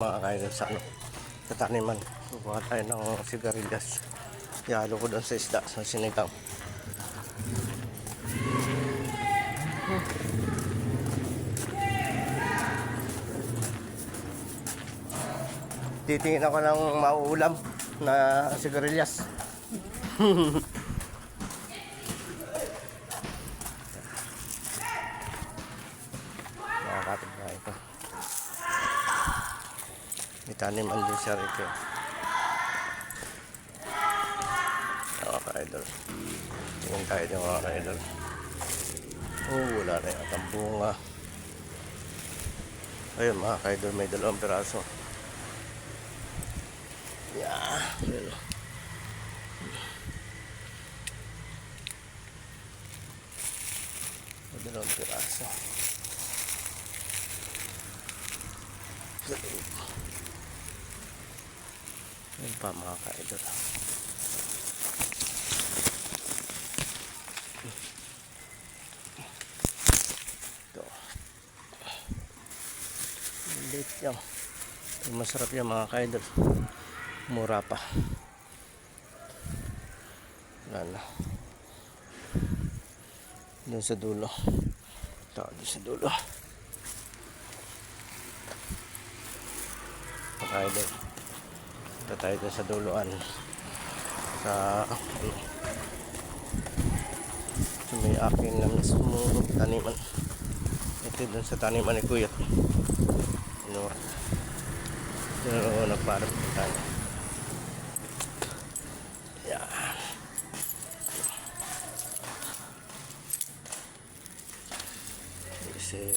Mga kaidol sa sa taniman. Kukuha tayo ng sigarilyas. Ihalo ko doon sa isda, sa sinigang. Titingin ako ng mauulam na sigarilyas. Nakakatid na ito. May taniman din siya rito. Mga ka-idol. Tingin tayo din mga ka-idol. Wala na yung atang bunga. Ayun mga ka-idol, may 2 piraso. Yun. May 2 piraso. Ayun pa mga ka-idol. Ito. Late yan. Masarap yan mga ka-idol. Mura pa. Wala na. Doon sa dulo. Ito, doon sa dulo. Mga ka-idol. Ito tayo doon sa duluan. Sa may akin na mismo taniman. Ito doon sa taniman ni Kuya. Nagparap tayo. Kasi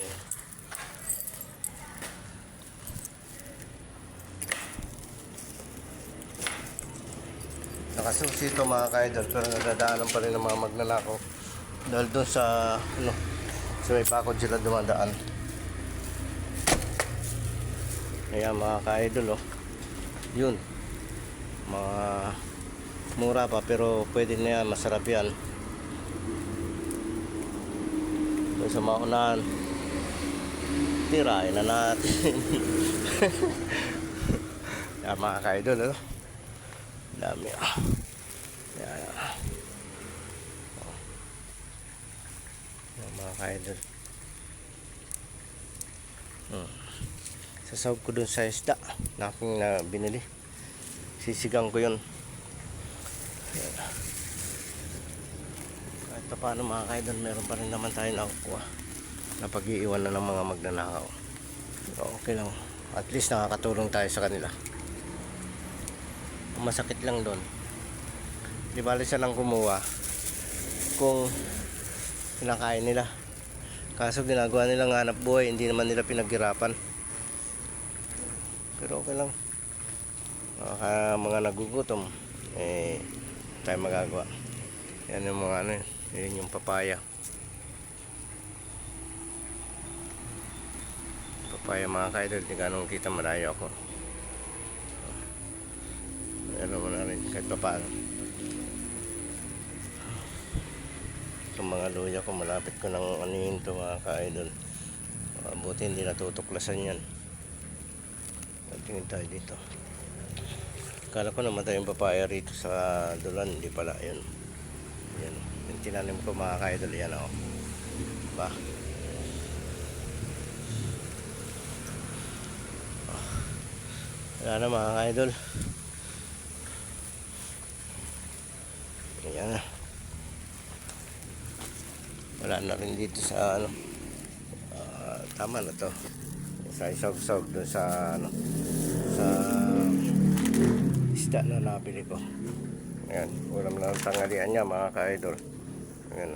nakasusi ito mga ka-idol, pero nadadaanan pa rin ng mga magnanakaw dahil doon sa sa may pakod sila dumadaan. Kaya mga ka-idol yun, mga mura pa pero pwede na yan, masarap yan. Doon sa maunahan, tirahin na natin. Yan mga ka-idol, dami yan mga ka-idol. Sasawag ko dun sa isda na aking binili. Sisigang ko yun. Kahit pa paano mga ka-idol, meron pa rin naman tayo nakukuha na pag-iiwan na ng mga magnanakaw. Okay lang, at least nakakatulong tayo sa kanila. Masakit lang doon, di bali siya lang kumuha kung pinakain nila, kaso ginagawa nilang hanap buhay, hindi naman nila pinaghirapan. Pero okay lang, mga nagugutom tayo magagawa. Yan yung mga yun yung papaya mga ka-idol. Di ganun kita, malayo ako. Ano mo na rin kahit pa paano. Itong mga luya ko, malapit ko ng anihin ito mga ka-idol. Buti hindi natutuklasan yan. Tingin tayo dito. Kala ko namatay yung papaya rito sa dulan, hindi pala. Yun, yung tinanim ko mga ka-idol. Yan ba, wala na mga ka-idol. Ayan na. Wala na rin dito sa tama na to. Sa isog-sog doon sa sa isda na nabili ko. Ayan, ulam na ng tanghalian niya mga ka-idol. Ayan.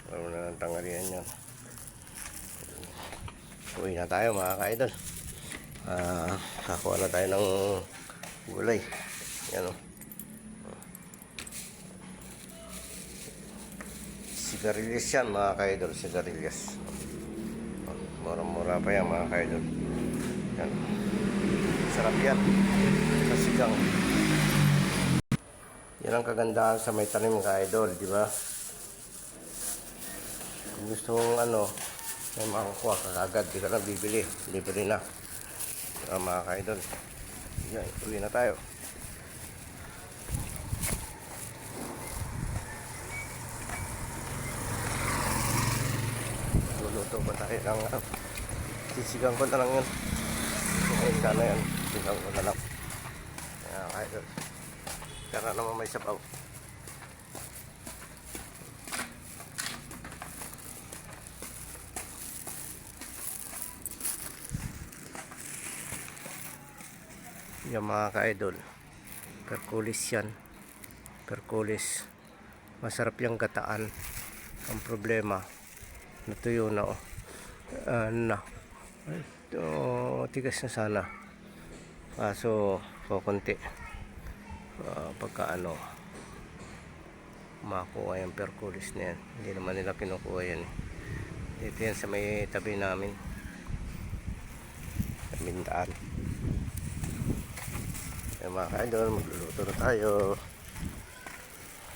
Ulam na ng tanghalian niya. Uwi na tayo mga ka-idol. Kakuha na tayo ng gulay. Ayan sigarilyas yan mga ka-idol, sigarilyas. Mura-mura pa yan mga ka-idol. Yan. Sarap yan sa sigang. Yan ang kagandahan sa may tanim ka-idol, di ba? Kung gusto mong may makukuha ka agad, di ka na bibili, libre na. Mga ka-idol, yan, uwi na tayo. Luluto pa tayo ng sisigang ko na lang yun. Okay, sana yan, sisigang ko na lang. Mga ka-idol, kaya naman may sabaw. Yan mga ka-idol, perkulis yan, perkulis, masarap yung gataan. Ang problema, natuyo na oh. Tigas na sana, kaso kukunti. Pagka makuha yung perkulis na yan, hindi naman nila kinukuha yan dito yan sa may tabi namin sa Mindaan. Mga ka-idol, magluluto na tayo.